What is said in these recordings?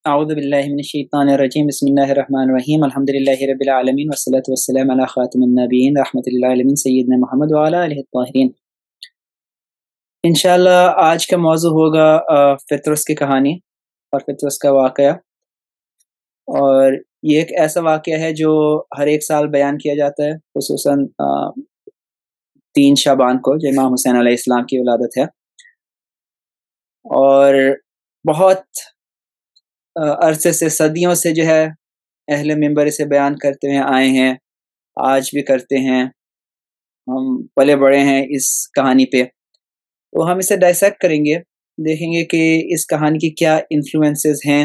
اعوذ باللہ من الشیطان الرجیم بسم اللہ الرحمن الرحیم الحمدللہ رب العالمین والصلاة والسلام علی خاتم النبیین رحمۃ للعالمین سیدنا محمد وعلی آلہ الطاہرین۔ انشاءاللہ آج کا موضوع ہوگا فطرس کی کہانی اور فطرس کا واقعہ، اور یہ ایک ایسا واقعہ ہے جو ہر ایک سال بیان کیا جاتا ہے، خصوصاً 3 شعبان کو جو امام حسین علیہ السلام کی ولادت ہے، اور بہت عرصے سے، صدیوں سے جو ہے اہل منبر اسے بیان کرتے ہوئے آئے ہیں، آج بھی کرتے ہیں، ہم پلے بڑے ہیں اس کہانی پہ۔ تو ہم اسے ڈائسیکٹ کریں گے، دیکھیں گے کہ اس کہانی کی کیا انفلوئنسز ہیں،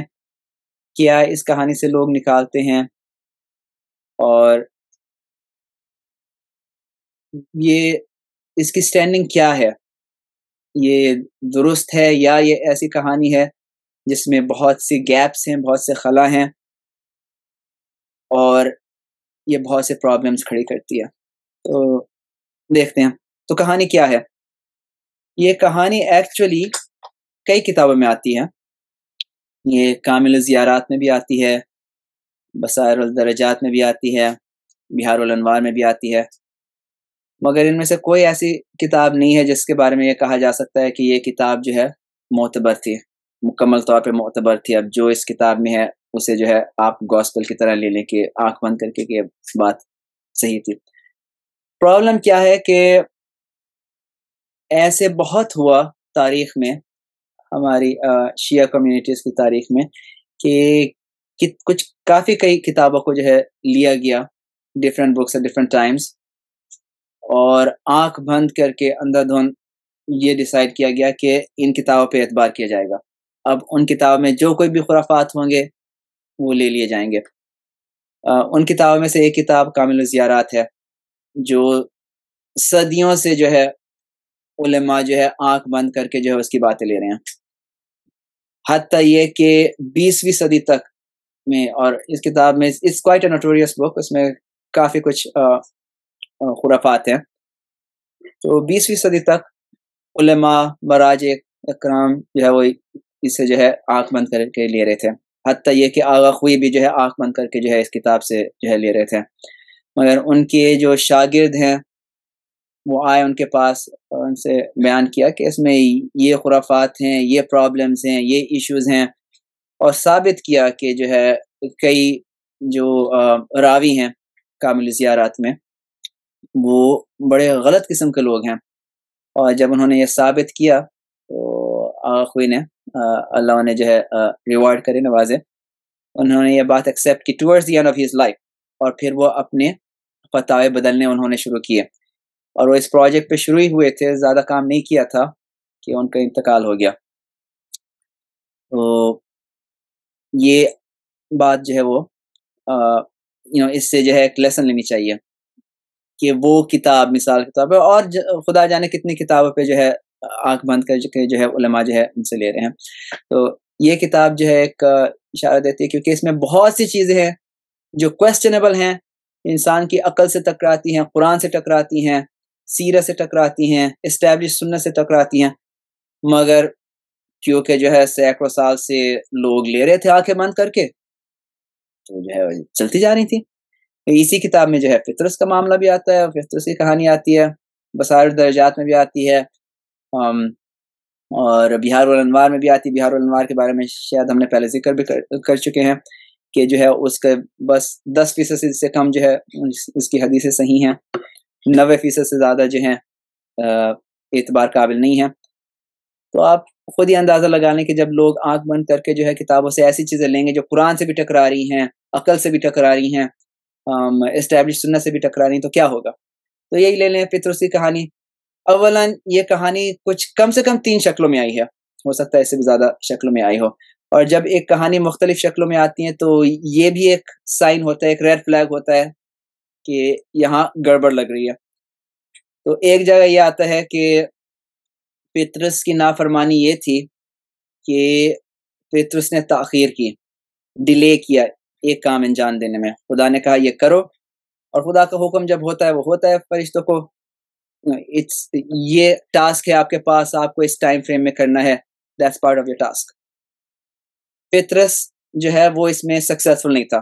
کیا اس کہانی سے لوگ نکالتے ہیں، اور یہ اس کی سٹینڈنگ کیا ہے، یہ درست ہے یا یہ ایسی کہانی ہے جس میں بہت سی گیپس ہیں، بہت سے خلا ہیں، اور یہ بہت سے پرابلمز کھڑی کرتی ہے۔ تو دیکھتے ہیں تو کہانی کیا ہے۔ یہ کہانی ایکچولی کئی کتابوں میں آتی ہے، یہ کامل الزیارات میں بھی آتی ہے، بصائر الدرجات میں بھی آتی ہے، بہار الانوار میں بھی آتی ہے، مگر ان میں سے کوئی ایسی کتاب نہیں ہے جس کے بارے میں یہ کہا جا سکتا ہے کہ یہ کتاب جو ہے معتبر تھی، مکمل طور پہ معتبر تھی۔ اب جو اس کتاب میں ہے اسے جو ہے آپ گوسپل کی طرح لے لیں کہ آنکھ بند کر کے کہ یہ بات صحیح تھی۔ پرابلم کیا ہے کہ ایسے بہت ہوا تاریخ میں، ہماری شیعہ کمیونٹیز کی تاریخ میں، کہ کچھ کئی کتابوں کو جو ہے لیا گیا، different books at different times, اور آنکھ بند کر کے اندھا دھند یہ ڈیسائیڈ کیا گیا کہ ان کتابوں پہ اعتبار کیا جائے گا۔ اب ان کتابوں میں جو کوئی بھی خرافات ہوں گے وہ لے لیے جائیں گے۔ ان کتابوں میں سے ایک کتاب کامل الزیارات ہے، جو صدیوں سے جو ہے علماء جو ہے آنکھ بند کر کے جو ہے اس کی باتیں لے رہے ہیں، حتیٰ یہ کہ 20ویں صدی تک میں، اور اس کتاب میں اٹس کوائٹ اے نوٹوریس بک، اس میں کافی کچھ خرافات ہیں۔ تو 20ویں صدی تک علماء مراجع اکرام جو ہے وہ اسے جو ہے آنکھ بند کر کے لے رہے تھے، حتیٰ یہ کہ آغا خوئی بھی جو ہے آنکھ بند کر کے جو ہے اس کتاب سے جو ہے لے رہے تھے، مگر ان کے جو شاگرد ہیں وہ آئے ان کے پاس، ان سے بیان کیا کہ اس میں یہ خرافات ہیں، یہ پرابلمز ہیں، یہ ایشوز ہیں، اور ثابت کیا کہ جو ہے کئی جو راوی ہیں کامل زیارات میں وہ بڑے غلط قسم کے لوگ ہیں۔ اور جب انہوں نے یہ ثابت کیا تو آغا خوئی نے، اللہ انہیں جو ہے ریوارڈ کرے، نوازے، انہوں نے یہ بات ایکسیپٹ کی towards the end of his life, اور پھر وہ اپنے فتاوے بدلنے انہوں نے شروع کیے، اور وہ اس پروجیکٹ پہ شروع ہی ہوئے تھے، زیادہ کام نہیں کیا تھا کہ ان کا انتقال ہو گیا۔ تو یہ بات جو ہے وہ اس سے جو ہے ایک لیسن لینی چاہیے کہ وہ کتاب، مثال کے طور پہ، اور خدا جانے کتنی کتابوں پہ جو ہے آنکھ بند کر کے جو ہے علماء جو ہے ان سے لے رہے ہیں۔ تو یہ کتاب جو ہے ایک اشارہ دیتی ہے، کیونکہ اس میں بہت سی چیزیں ہیں جو کویسچنیبل ہیں، انسان کی عقل سے ٹکراتی ہیں، قرآن سے ٹکراتی ہیں، سیرت سے ٹکراتی ہیں، اسٹیبلش سنت سے ٹکراتی ہیں، مگر کیونکہ جو ہے سینکڑوں سال سے لوگ لے رہے تھے آنکھیں بند کر کے، تو جو ہے چلتی جا رہی تھی۔ اسی کتاب میں جو ہے فطرس کا معاملہ بھی آتا ہے، فطرس کی کہانی آتی ہے، بصائر الدرجات میں بھی آتی ہے، اور بہار الانوار میں بھی آتی ہے۔ بہار الانوار کے بارے میں شاید ہم نے پہلے ذکر بھی کر چکے ہیں کہ جو ہے اس کا بس 10% سے کم جو ہے اس کی حدیثیں صحیح ہیں، 90% سے زیادہ جو ہیں اعتبار قابل نہیں ہیں۔ تو آپ خود ہی اندازہ لگا لیں کہ جب لوگ آنکھ بند کر کے جو ہے کتابوں سے ایسی چیزیں لیں گے جو قرآن سے بھی ٹکرا رہی ہیں، عقل سے بھی ٹکرا رہی ہیں، اسٹیبلش سنت سے بھی ٹکرا رہی ہیں، تو کیا ہوگا؟ تو یہی لے لیں فطرس کی کہانی۔ اولاً یہ کہانی کچھ کم سے کم 3 شکلوں میں آئی ہے، ہو سکتا ہے اس سے بھی زیادہ شکلوں میں آئی ہو، اور جب ایک کہانی مختلف شکلوں میں آتی ہیں تو یہ بھی ایک سائن ہوتا ہے، ایک ریڈ فلیگ ہوتا ہے کہ یہاں گڑبڑ لگ رہی ہے۔ تو ایک جگہ یہ آتا ہے کہ فطرس کی نافرمانی یہ تھی کہ فطرس نے تاخیر کی، ڈیلے کیا ایک کام انجام دینے میں۔ خدا نے کہا یہ کرو، اور خدا کا حکم جب ہوتا ہے وہ ہوتا ہے، فرشتوں کو یہ ٹاسک ہے آپ کے پاس، آپ کو اس ٹائم فریم میں کرنا ہے، that's part of your task. فطرس جو ہے وہ اس میں سکسیسفل نہیں تھا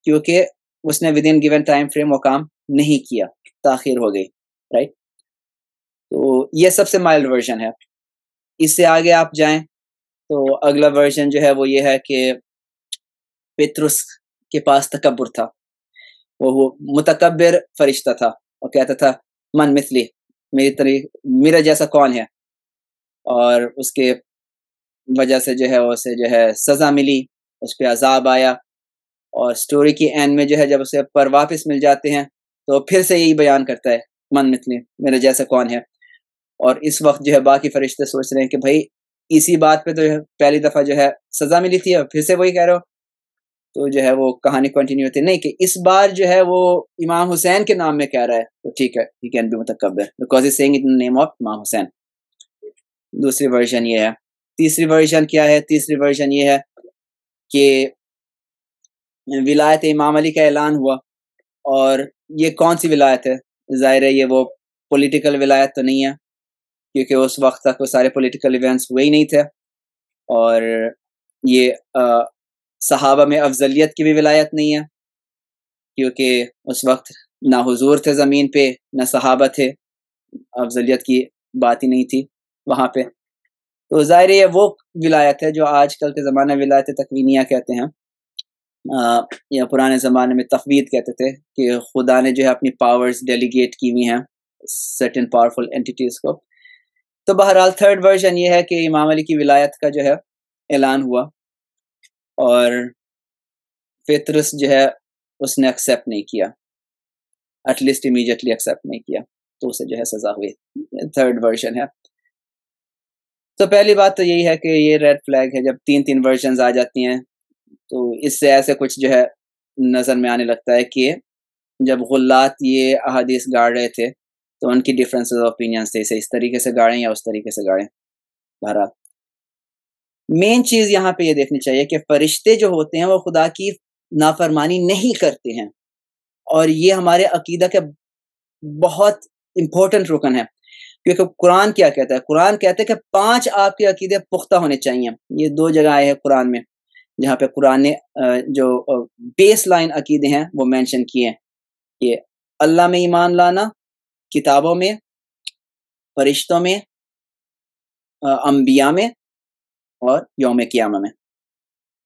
کیونکہ اس نے with in given time frame وہ کام نہیں کیا, تاخیر ہو گئی, رائٹ. تو یہ سب سے مائلڈ ورژن ہے. اس سے آگے آپ جائیں تو اگلا ورژن جو ہے وہ یہ ہے کہ پیترس کے پاس تکبر تھا, وہ متکبر فرشتہ تھا, اور کہتا تھا من مثلی, میرا جیسا کون ہے, اور اس کے وجہ سے جو ہے اسے جو ہے سزا ملی, اس پہ عذاب آیا, اور سٹوری کی اینڈ میں جو ہے جب اسے پر واپس مل جاتے ہیں تو پھر سے یہی بیان کرتا ہے من مثلی, میرا جیسا کون ہے. اور اس وقت جو ہے باقی فرشتے سوچ رہے ہیں کہ بھائی اسی بات پہ تو پہلی دفعہ جو ہے سزا ملی تھی اور پھر سے وہی کہہ رہے ہو. تو جو ہے وہ کہانی کنٹینیو ہوتی ہے, نہیں کہ اس بار جو ہے وہ امام حسین کے نام میں کہہ رہا ہے, تو ٹھیک ہے, ہی کین بی متکبر because he seeing it in name of Imam Hussain. دوسری ورژن یہ ہے. تیسری ورژن کیا ہے؟ تیسری ورژن یہ ہے کہ ولایت امام علی کا اعلان ہوا, اور یہ کون سی ولایت ہے؟ ظاہر ہے یہ وہ پولیٹیکل ولایت تو نہیں ہے, کیونکہ اس وقت تک وہ سارے پولیٹیکل ایونٹس ہوئے ہی نہیں تھے, اور یہ صحابہ میں افضلیت کی بھی ولایت نہیں ہے, کیونکہ اس وقت نہ حضور تھے زمین پہ نہ صحابہ تھے, افضلیت کی بات ہی نہیں تھی وہاں پہ. تو ظاہر یہ وہ ولایت ہے جو آج کل کے زمانے میں ولایت تکوینیہ کہتے ہیں, یا پرانے زمانے میں تفویض کہتے تھے کہ خدا نے جو ہے اپنی پاورز ڈیلیگیٹ کی ہوئی ہیں سرٹن پاورفل اینٹیٹیز کو. تو بہرحال تھرڈ ورژن یہ ہے کہ امام علی کی ولایت کا جو ہے اعلان ہوا, اور پیترس جو ہے اس نے ایکسیپٹ نہیں کیا, ایٹ لیسٹ امیڈیٹلی ایکسیپٹ نہیں کیا, تو اسے جو ہے سزا ہوئی. تھرڈ ورژن ہے. تو پہلی بات تو یہی ہے کہ یہ ریڈ فلیگ ہے جب تین ورژنز آ جاتی ہیں, تو اس سے ایسے کچھ جو ہے نظر میں آنے لگتا ہے کہ جب غلات یہ احادیث گاڑ رہے تھے تو ان کی ڈفرینسز آف اوپینینز تھے, اسے اس طریقے سے گاڑیں یا اس طریقے سے گاڑیں. بہرحال مین چیز یہاں پہ یہ دیکھنی چاہیے کہ فرشتے جو ہوتے ہیں وہ خدا کی نافرمانی نہیں کرتے ہیں, اور یہ ہمارے عقیدہ کا بہت امپورٹنٹ رکن ہے. کیونکہ قرآن کیا کہتا ہے؟ قرآن کہتا ہے کہ 5 آپ کے عقیدے پختہ ہونے چاہیے. یہ 2 جگہ آئے ہیں قرآن میں جہاں پہ قرآن نے جو بیس لائن عقیدے ہیں وہ مینشن کیے ہیں, کہ اللہ میں ایمان لانا, کتابوں میں, فرشتوں میں, انبیاء میں, اور یوم قیامہ میں.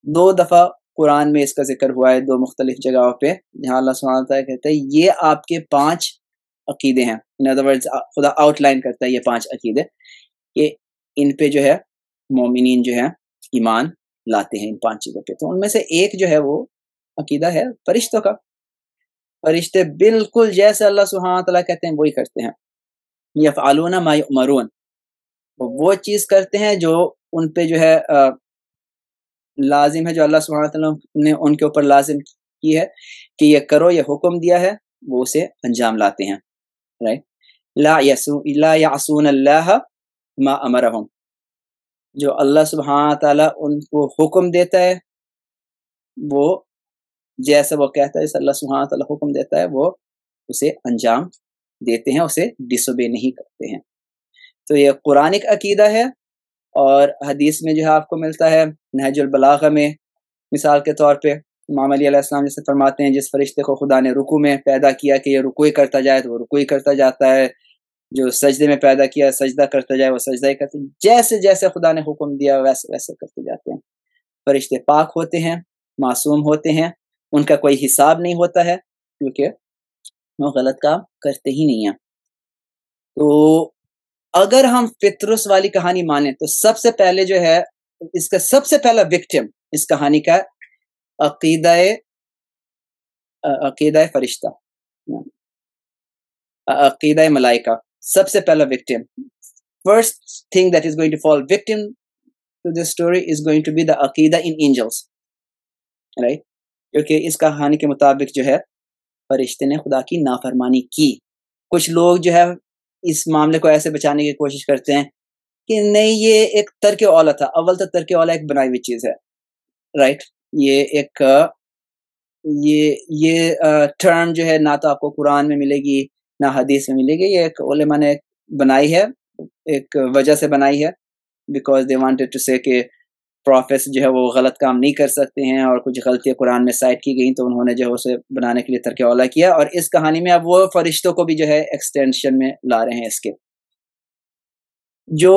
2 دفعہ قرآن میں اس کا ذکر ہوا ہے 2 مختلف جگہوں پہ, جہاں اللہ سبحانہ وتعالیٰ کہتا ہے یہ آپ کے 5 عقیدے ہیں. ان ادر ورڈز خدا آؤٹ لائن کرتا ہے یہ 5 عقیدے کہ ان پہ جو ہے مومنین جو ہے ایمان لاتے ہیں ان 5 چیزوں پہ. تو ان میں سے ایک جو ہے وہ عقیدہ ہے فرشتوں کا. فرشتے بالکل جیسے اللہ سبحانہ وتعالیٰ کہتے ہیں وہی کرتے ہیں. یفعلون ما یؤمرون, وہ چیز کرتے ہیں جو ان پہ جو ہے لازم ہے, جو اللہ سبحانہ وتعالیٰ نے ان کے اوپر لازم کی ہے کہ یہ کرو, یہ حکم دیا ہے, وہ اسے انجام لاتے ہیں. رائٹ. لا یعصون اللہ ما امرہم, جو اللہ سبحانہ تعالیٰ ان کو حکم دیتا ہے وہ جیسے وہ کہتا ہے, جیسے اللہ سبحانہ تعالیٰ حکم دیتا ہے وہ اسے انجام دیتے ہیں, اسے ڈس اوبے نہیں کرتے ہیں. تو یہ قرآنک عقیدہ ہے, اور حدیث میں جو ہے آپ کو ملتا ہے نہج البلاغہ میں, مثال کے طور پہ امام علی علیہ السلام جیسے فرماتے ہیں جس فرشتے کو خدا نے رکوع میں پیدا کیا کہ یہ رکوع ہی کرتا جائے تو وہ رکوع ہی کرتا جاتا ہے, جو سجدے میں پیدا کیا سجدہ کرتا جائے وہ سجدہ ہی کرتا ہے. جیسے جیسے خدا نے حکم دیا ویسے ویسے کرتے جاتے ہیں. فرشتے پاک ہوتے ہیں, معصوم ہوتے ہیں, ان کا کوئی حساب نہیں ہوتا ہے کیونکہ وہ غلط کام کرتے ہی نہیں ہیں. تو اگر ہم پطرس والی کہانی مانیں تو سب سے پہلے جو ہے اس کا سب سے پہلا وکٹم اس کہانی کا عقیدہ فرشتہ, عقیدہ ملائکہ. سب سے پہلا victim, first thing that is going to fall victim to this story is going to be the عقیدہ ان اینجلس, رائٹ. کیونکہ اس کہانی کے مطابق جو ہے فرشتے نے خدا کی نافرمانی کی. کچھ لوگ جو ہے اس معاملے کو ایسے بچانے کی کوشش کرتے ہیں کہ نہیں یہ ایک ترک اولا تھا. اول تو ترک اولا ایک بنائی ہوئی چیز ہے, رائٹ. یہ ایک یہ ٹرم جو ہے نہ تو آپ کو قرآن میں ملے گی نہ حدیث میں ملے گی. یہ ایک علماء نے بنائی ہے, ایک وجہ سے بنائی ہے, بیکاز دے وانٹیڈ ٹو سے کہ پروفیٹس جو ہے وہ غلط کام نہیں کر سکتے ہیں، اور کچھ غلطیاں قرآن میں سائٹ کی گئیں تو انہوں نے جو ہے اسے بنانے کے لیے ترک اولا کیا، اور اس کہانی میں اب وہ فرشتوں کو بھی جو ہے ایکسٹینشن میں لا رہے ہیں اس کے، جو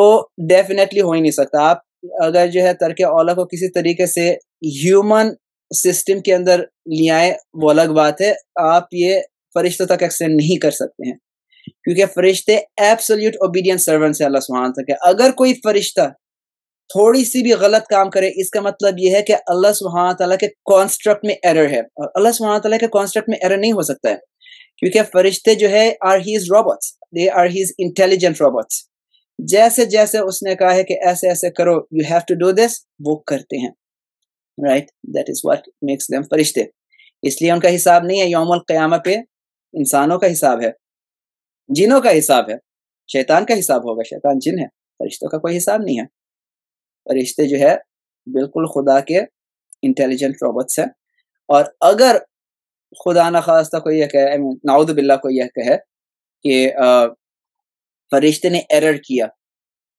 ڈیفینیٹلی ہو ہی نہیں سکتا۔ آپ اگر جو ہے ترک اولا کو کسی طریقے سے ہیومن سسٹم کے اندر لے آئے وہ الگ بات ہے، آپ یہ فرشتوں تک ایکسٹینڈ نہیں کر سکتے ہیں، کیونکہ فرشتے ایبسولوٹ اوبیڈینٹ سرونٹس ہیں اللہ سبحانہ تک ہے۔ اگر کوئی فرشتہ تھوڑی سی بھی غلط کام کرے، اس کا مطلب یہ ہے کہ اللہ سبحانہ تعالیٰ کے کانسٹرکٹ میں ایرر ہے، اور اللہ سبحانہ تعالیٰ کے کانسٹرکٹ میں ایرر نہیں ہو سکتا ہے، کیونکہ فرشتے جو ہے are his robots, they are his intelligent robots. جیسے جیسے اس نے کہا ہے کہ ایسے ایسے کرو، you have to do this, وہ کرتے ہیں، right? That is what makes them فرشتے۔ اس لیے ان کا حساب نہیں ہے یوم القیامہ پہ، انسانوں کا حساب ہے، جنوں کا حساب ہے، شیطان کا حساب ہوگا، شیطان جن ہے، فرشتوں کا کوئی حساب نہیں ہے۔ فرشتے جو ہے بالکل خدا کے انٹیلیجنٹ روبوٹس ہیں، اور اگر خدا نخواستہ کوئی یہ کہے، نعوذ باللہ کوئی یہ کہے کہ فرشتے نے ایرر کیا،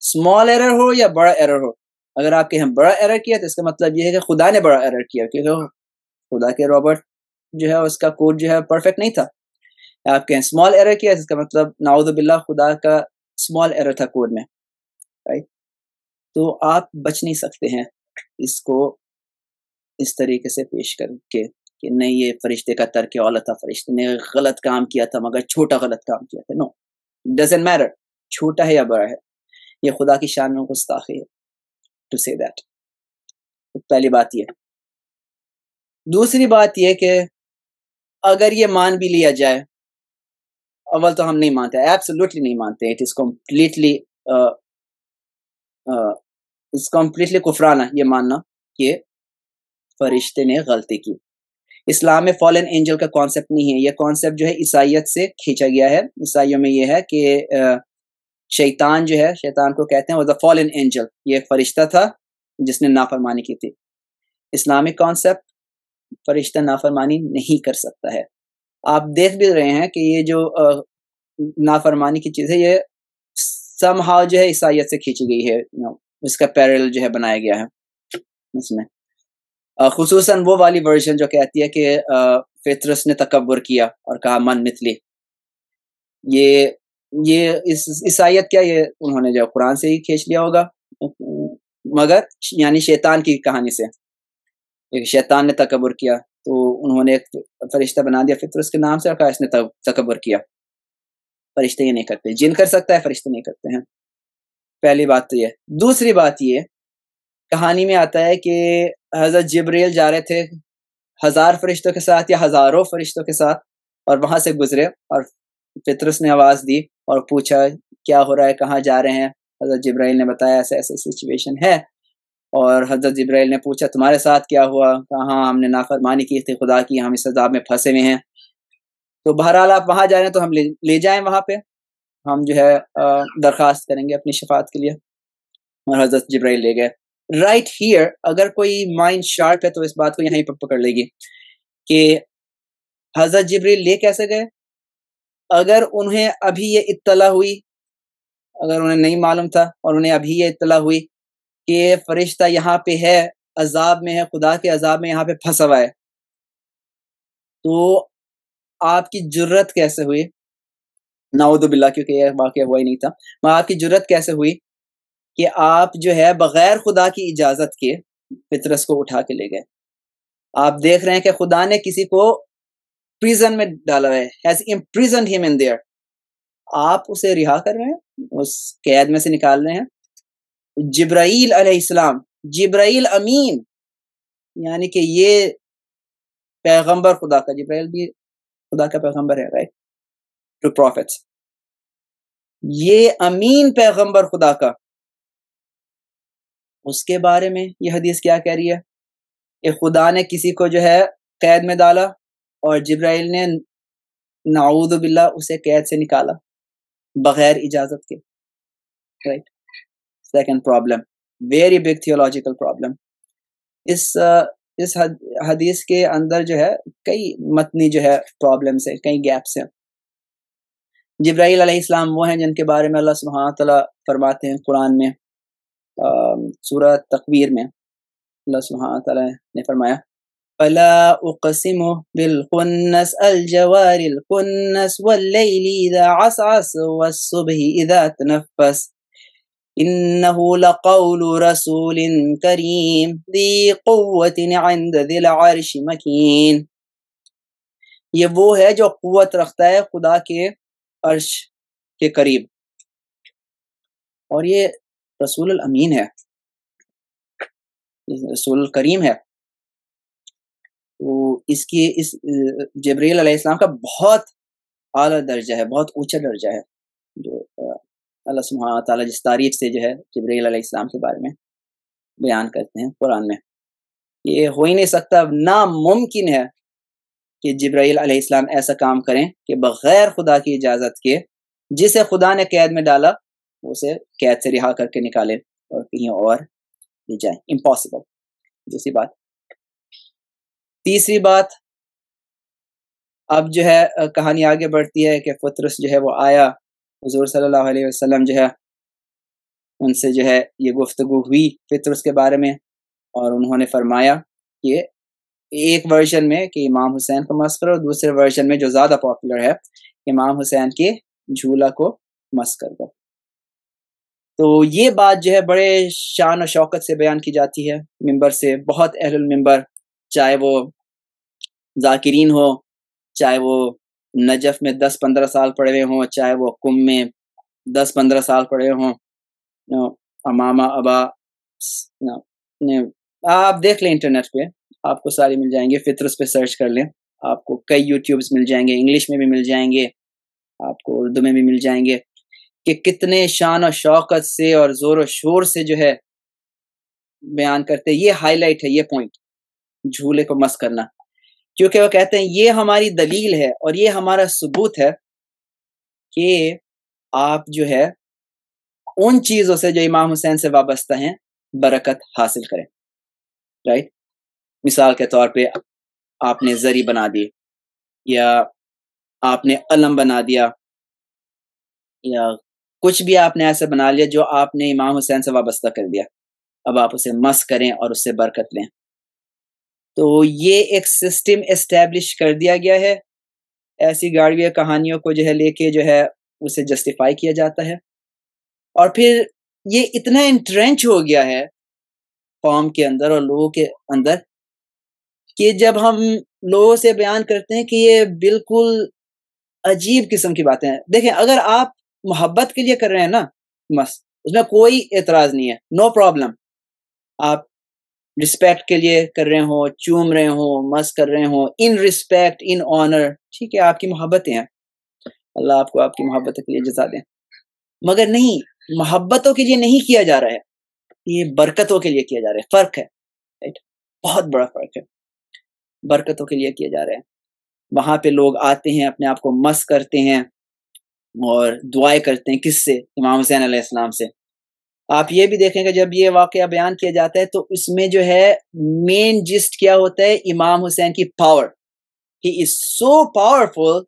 اسمال ایرر ہو یا بڑا ایرر ہو، اگر آپ کہیں بڑا ایرر کیا تو اس کا مطلب یہ ہے کہ خدا نے بڑا ایرر کیا، کیونکہ خدا کے روبوٹ جو ہے اس کا کوڈ جو ہے پرفیکٹ نہیں تھا۔ آپ کہیں اسمال ایرر کیا، اس کا مطلب نعوذ باللہ خدا کا اسمال ایرر تھا کوڈ میں، رائٹ؟ تو آپ بچ نہیں سکتے ہیں اس کو اس طریقے سے پیش کر کے کہ نہیں یہ فرشتے کا ترک اولا تھا، فرشتے نے غلط کام کیا تھا مگر چھوٹا غلط کام کیا تھا۔ نو، ڈزنٹ میٹر چھوٹا ہے یا بڑا ہے، یہ خدا کی شان میں گستاخی ہے ٹو سے دیٹ۔ پہلی بات یہ۔ دوسری بات یہ کہ اگر یہ مان بھی لیا جائے، اول تو ہم نہیں مانتے، ایبسولوٹلی نہیں مانتے، اٹ از کمپلیٹلی کفرانہ یہ ماننا کہ فرشتے نے غلطی کی۔ اسلام میں فالن اینجل کا کانسیپٹ نہیں ہے، یہ کانسیپٹ جو ہے عیسائیت سے کھینچا گیا ہے۔ عیسائیوں میں یہ ہے کہ شیطان جو ہے، شیطان کو کہتے ہیں وہ the fallen angel، یہ ایک فرشتہ تھا جس نے نافرمانی کی تھی۔ اسلامک کانسیپٹ فرشتہ نافرمانی نہیں کر سکتا ہے۔ آپ دیکھ بھی رہے ہیں کہ یہ جو نافرمانی کی چیز ہے یہ somehow جو ہے عیسائیت سے کھینچی گئی ہے، اس کا پیرل جو ہے بنایا گیا ہے اس میں، خصوصاً وہ والی ورژن جو کہتی ہے کہ فطرس نے تکبر کیا اور کہا من مثلی۔ یہ عیسائیت کیا، یہ انہوں نے جو قرآن سے ہی کھینچ لیا ہوگا، مگر یعنی شیطان کی کہانی سے، شیطان نے تکبر کیا تو انہوں نے ایک فرشتہ بنا دیا فطرس کے نام سے اور کہا اس نے تکبر کیا۔ فرشتے یہ نہیں کرتے، جن کر سکتا ہے، فرشتے نہیں کرتے ہیں۔ پہلی بات تو یہ۔ دوسری بات یہ، کہانی میں آتا ہے کہ حضرت جبریل جا رہے تھے 1000 فرشتوں کے ساتھ یا ہزاروں فرشتوں کے ساتھ، اور وہاں سے گزرے اور فطرس نے آواز دی اور پوچھا کیا ہو رہا ہے، کہاں جا رہے ہیں؟ حضرت جبرائیل نے بتایا ایسے ایسے سچویشن ہے، اور حضرت جبرائیل نے پوچھا تمہارے ساتھ کیا ہوا؟ کہاں ہم نے نافرمانی کی تھی خدا کی، ہم اس عذاب میں پھنسے ہوئے ہیں۔ تو بہرحال آپ وہاں جا رہے ہیں تو ہم لے جائیں، وہاں پہ ہم جو ہے درخواست کریں گے اپنی شفاعت کے لیے، اور حضرت جبرائیل لے گئے۔ رائٹ ہیئر اگر کوئی مائنڈ شارپ ہے تو اس بات کو یہیں پر پکڑ لے گی کہ حضرت جبرائیل لے کیسے گئے؟ اگر انہیں ابھی یہ اطلاع ہوئی، اگر انہیں نہیں معلوم تھا اور انہیں ابھی یہ اطلاع ہوئی کہ فرشتہ یہاں پہ ہے، عذاب میں ہے، خدا کے عذاب میں یہاں پہ پھنسا ہوا ہے، تو آپ کی جرت کیسے ہوئی؟ نعوذ باللہ، کیونکہ یہ واقعہ ہوا ہی نہیں تھا، آپ کی جرت کیسے ہوئی کہ آپ جو ہے بغیر خدا کی اجازت کے فطرس کو اٹھا کے لے گئے؟ آپ دیکھ رہے ہیں کہ خدا نے کسی کو پریزن میں ڈالا ہے، has imprisoned him in there، آپ اسے رہا کر رہے ہیں، اس قید میں سے نکال رہے ہیں۔ جبرائیل علیہ السلام، جبرائیل امین، یعنی کہ یہ پیغمبر خدا کا، جبرائیل بھی خدا کا پیغمبر ہے، رائٹ، ٹو پروفیٹس، یہ امین پیغمبر خدا کا، اس کے بارے میں یہ حدیث کیا کہہ رہی ہے کہ خدا نے کسی کو جو ہے قید میں ڈالا اور جبرائیل نے نعوذ باللہ اسے قید سے نکالا بغیر اجازت کے، right. Second problem, very big theological problem, اس حدیث کے اندر جو ہے کئی متنی جو ہے پرابلمس ہیں، کئی گیپس ہیں۔ جبرائیل علیہ السلام وہ ہیں جن کے بارے میں اللہ سبحانہ تعالیٰ فرماتے ہیں قرآن میں، سورہ تکویر میں اللہ سبحانہ تعالیٰ نے فرمایا فلا اقسم بالخنس الجوار الخنس واللیل اذا عسعس والصبح اذا تنفس انه لقول رسول کریم ذی قوت عند ذی العرش مکین. یہ وہ ہے جو قوت رکھتا ہے خدا کے عرش کے قریب، اور یہ رسول الامین ہے، رسول الکریم ہے. تو اس جبرائیل علیہ السلام کا بہت اعلیٰ درجہ ہے، بہت اونچا درجہ ہے، جو اللہ سبحانہ تعالیٰ جس تعریف سے جو ہے جبرائیل علیہ السلام کے بارے میں بیان کرتے ہیں قرآن میں. یہ ہو ہی نہیں سکتا، ناممکن ہے کہ جبرائیل علیہ السلام ایسا کام کریں کہ بغیر خدا کی اجازت کے جسے خدا نے قید میں ڈالا اسے قید سے رہا کر کے نکالے اور کہیں اور لے جائیں. امپاسبل. دوسری بات. تیسری بات، اب جو ہے کہانی آگے بڑھتی ہے کہ پطرس جو ہے وہ آیا، حضور صلی اللہ علیہ وسلم جو ہے ان سے جو ہے یہ گفتگو ہوئی پطرس کے بارے میں، اور انہوں نے فرمایا کہ ایک ورژن میں کہ امام حسین کو مس کرو، دوسرے ورژن میں جو زیادہ پاپولر ہے امام حسین کے جھولا کو مس کر دو. تو یہ بات جو ہے بڑے شان و شوکت سے بیان کی جاتی ہے ممبر سے. بہت اہل الممبر، چاہے وہ ذاکرین ہو، چاہے وہ نجف میں 10-15 سال پڑھے ہوئے ہوں، چاہے وہ قم میں 10-15 سال پڑھے ہوں، امامہ ابا، آپ دیکھ لیں انٹرنیٹ پہ آپ کو ساری مل جائیں گے. فطرس پہ سرچ کر لیں، آپ کو کئی یوٹیوبز مل جائیں گے، انگلش میں بھی مل جائیں گے، آپ کو اردو میں بھی مل جائیں گے کہ کتنے شان و شوکت سے اور زور و شور سے جو ہے بیان کرتے. یہ ہائی لائٹ ہے، یہ پوائنٹ جھولے کو مس کرنا، کیونکہ وہ کہتے ہیں یہ ہماری دلیل ہے اور یہ ہمارا ثبوت ہے کہ آپ جو ہے ان چیزوں سے جو امام حسین سے وابستہ ہیں برکت حاصل کریں. رائٹ. مثال کے طور پہ آپ نے زری بنا دی، یا آپ نے علم بنا دیا، یا کچھ بھی آپ نے ایسا بنا لیا جو آپ نے امام حسین سے وابستہ کر دیا، اب آپ اسے مس کریں اور اس سے برکت لیں. تو یہ ایک سسٹم اسٹیبلش کر دیا گیا ہے. ایسی گاڑیوں کہانیوں کو جو ہے لے کے جو ہے اسے جسٹیفائی کیا جاتا ہے، اور پھر یہ اتنا انٹرینچ ہو گیا ہے قوم کے اندر اور لوگوں کے اندر کہ جب ہم لوگوں سے بیان کرتے ہیں کہ یہ بالکل عجیب قسم کی باتیں ہیں. دیکھیں، اگر آپ محبت کے لیے کر رہے ہیں نا مس، اس میں کوئی اعتراض نہیں ہے، نو پرابلم. آپ رسپیکٹ کے لیے کر رہے ہوں، چوم رہے ہوں، مس کر رہے ہوں، ان رسپیکٹ، ان آنر، ٹھیک ہے، آپ کی محبتیں ہیں، اللہ آپ کو آپ کی محبتوں کے لیے جزا دیں. مگر نہیں، محبتوں کے لیے نہیں کیا جا رہا ہے، یہ برکتوں کے لیے کیا جا رہا ہے. فرق ہے، بہت بڑا فرق ہے. برکتوں کے لیے کیا جا رہا ہے. وہاں پہ لوگ آتے ہیں، اپنے آپ کو مس کرتے ہیں اور دعائیں کرتے ہیں. کس سے؟ امام حسین علیہ السلام سے. آپ یہ بھی دیکھیں گے جب یہ واقعہ بیان کیا جاتا ہے تو اس میں جو ہے مین جسٹ کیا ہوتا ہے؟ امام حسین کی پاور. ہی از سو پاورفل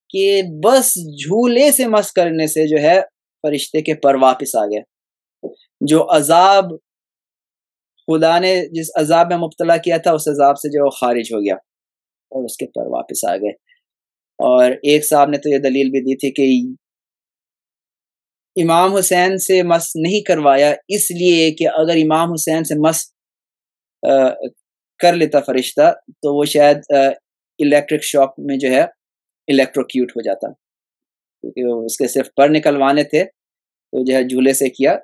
کہ بس جھولے سے مس کرنے سے جو ہے فرشتے کے پر واپس آ گئے. جو عذاب خدا نے جس عذاب میں مبتلا کیا تھا اس عذاب سے جو خارج ہو گیا اور اس کے پر واپس آ گئے. اور ایک صاحب نے تو یہ دلیل بھی دی تھی کہ امام حسین سے مس نہیں کروایا اس لیے کہ اگر امام حسین سے مس کر لیتا فرشتہ تو وہ شاید الیکٹرک شاک میں جو ہے الیکٹروکیوٹ ہو جاتا، کیونکہ اس کے صرف پر نکلوانے تھے تو جو ہے جھولے سے کیا،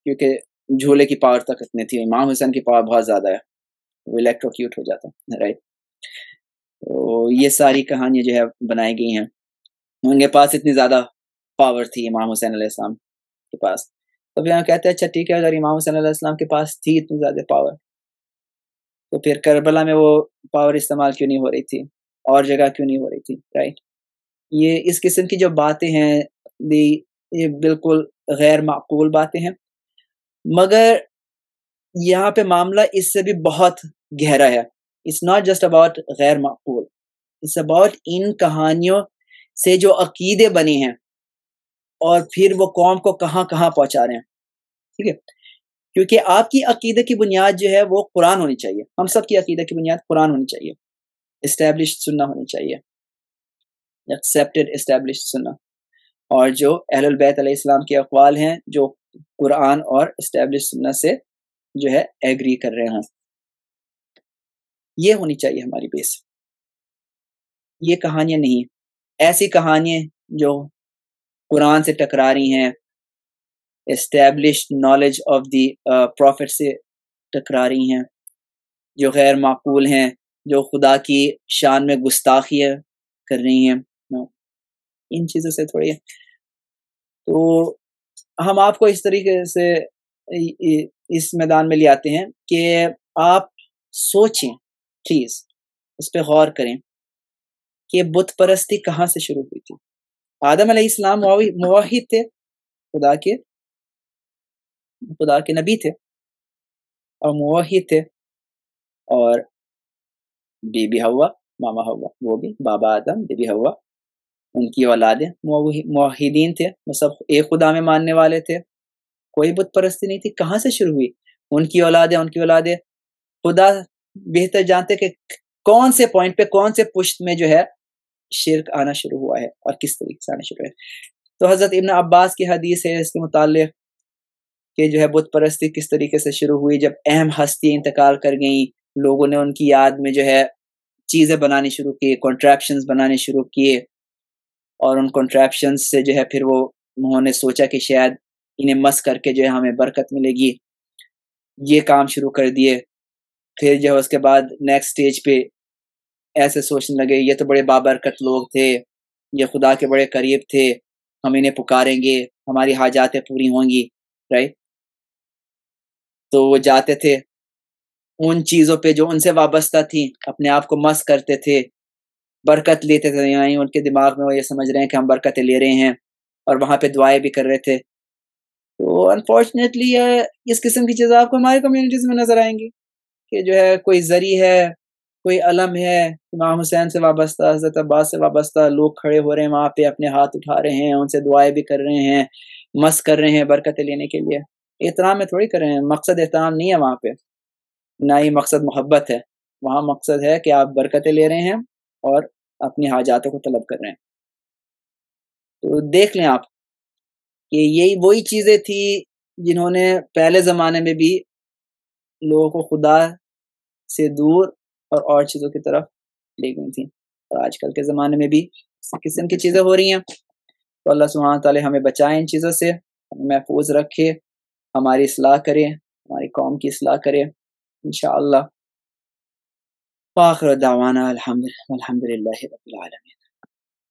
کیونکہ جھولے کی پاور تک اتنی تھی. امام حسین کی پاور بہت زیادہ ہے، وہ الیکٹروکیوٹ ہو جاتا. رائٹ. تو یہ ساری کہانیاں جو ہے بنائی گئی ہیں. ان کے پاس اتنی زیادہ پاور تھی امام حسین علیہ السلام کے پاس. تو پھر ہم کہتے ہیں اچھا ٹھیک ہے، اگر امام حسین علیہ السلام کے پاس تھی اتنی زیادہ پاور تو پھر کربلا میں وہ پاور استعمال کیوں نہیں ہو رہی تھی، اور جگہ کیوں نہیں ہو رہی تھی؟ رائٹ. یہ اس قسم کی جو باتیں ہیں یہ بالکل غیر معقول باتیں ہیں. مگر یہاں پہ معاملہ اس سے بھی بہت گہرا ہے. اٹس ناٹ جسٹ اباؤٹ غیر معقول، اٹس اباؤٹ ان کہانیوں سے جو عقیدے بنے ہیں اور پھر وہ قوم کو کہاں کہاں پہنچا رہے ہیں. ٹھیک ہے. کیونکہ آپ کی عقیدے کی بنیاد جو ہے وہ قرآن ہونی چاہیے. ہم سب کی عقیدے کی بنیاد قرآن ہونی چاہیے, اسٹیبلش سنہ ہونی چاہیے, ایکسیپٹڈ اسٹیبلش سنہ. اور جو اہل البیت علیہ السلام کے اقوال ہیں جو قرآن اور اسٹیبلش سنہ سے جو ہے ایگری کر رہے ہوں, یہ ہونی چاہیے ہماری بیس. یہ کہانیاں نہیں, ایسی کہانیاں جو قرآن سے ٹکرا رہی ہیں, established knowledge of the prophet سے ٹکرا رہی ہیں, جو غیر معقول ہیں, جو خدا کی شان میں گستاخیاں کر رہی ہیں, ان چیزوں سے تھوڑی. تو ہم آپ کو اس طریقے سے اس میدان میں لے آتے ہیں کہ آپ سوچیں, پلیز اس پہ غور کریں کہ بت پرستی کہاں سے شروع ہوئی تھی. آدم علیہ السلام موحد تھے, خدا کے نبی تھے اور موحد تھے, اور بی بی ہوا, ماما ہوا, وہ بھی بابا آدم, بی بی ہوا, ان کی اولادیں موحدین تھے, وہ سب ایک خدا میں ماننے والے تھے, کوئی بت پرستی نہیں تھی. کہاں سے شروع ہوئی؟ ان کی اولادیں خدا بہتر جانتے کہ کون سے پوائنٹ پہ, کون سے پشت میں جو ہے شرک آنا شروع ہوا ہے اور کس طریقے سے آنا شروع ہے. تو حضرت ابن عباس کی حدیث ہے اس کے متعلق کہ جو ہے بت پرستی کس طریقے سے شروع ہوئی. جب اہم ہستی انتقال کر گئیں, لوگوں نے ان کی یاد میں جو ہے چیزیں بنانی شروع کی, کنٹریپشنز بنانے شروع کیے, اور ان کنٹریپشنز سے جو ہے پھر وہ انہوں نے سوچا کہ شاید انہیں مس کر کے جو ہے ہمیں برکت ملے گی, یہ کام شروع کر دیے. پھر جو ہے اس کے بعد نیکسٹ سٹیج پہ ایسے سوچنے لگے یہ تو بڑے بابرکت لوگ تھے, یہ خدا کے بڑے قریب تھے, ہم انہیں پکاریں گے, ہماری حاجاتیں پوری ہوں گی, رائٹ. تو وہ جاتے تھے ان چیزوں پہ جو ان سے وابستہ تھیں, اپنے آپ کو مس کرتے تھے, برکت لیتے تھے, یعنی ان کے دماغ میں وہ یہ سمجھ رہے ہیں کہ ہم برکتیں لے رہے ہیں, اور وہاں پہ دعائیں بھی کر رہے تھے. تو انفارچونیٹلی اس قسم کی چیزیں آپ کو ہماری کمیونٹیز میں نظر آئیں گی کہ جو ہے کوئی زری ہے, کوئی علم ہے, امام حسین سے وابستہ, حضرت عباس سے وابستہ, لوگ کھڑے ہو رہے ہیں وہاں پہ, اپنے ہاتھ اٹھا رہے ہیں, ان سے دعائیں بھی کر رہے ہیں, مس کر رہے ہیں برکتیں لینے کے لیے. احترام میں تھوڑی کر رہے ہیں, مقصد احترام نہیں ہے وہاں پہ, نہ ہی مقصد محبت ہے. وہاں مقصد ہے کہ آپ برکتیں لے رہے ہیں اور اپنی حاجاتوں کو طلب کر رہے ہیں. تو دیکھ لیں آپ کہ یہی وہی چیزیں تھی جنہوں نے پہلے زمانے میں بھی لوگوں کو خدا سے دور اور چیزوں کی طرف لے گئی تھیں, اور آج کل کے زمانے میں بھی اس قسم کی چیزیں ہو رہی ہیں. تو اللہ سبحانہ تعالی ہمیں بچائیں ان چیزوں سے, ہمیں محفوظ رکھے, ہماری اصلاح کرے, ہماری قوم کی اصلاح کرے انشاءاللہ. وآخر دعوانا الحمد للہ رب العالمین.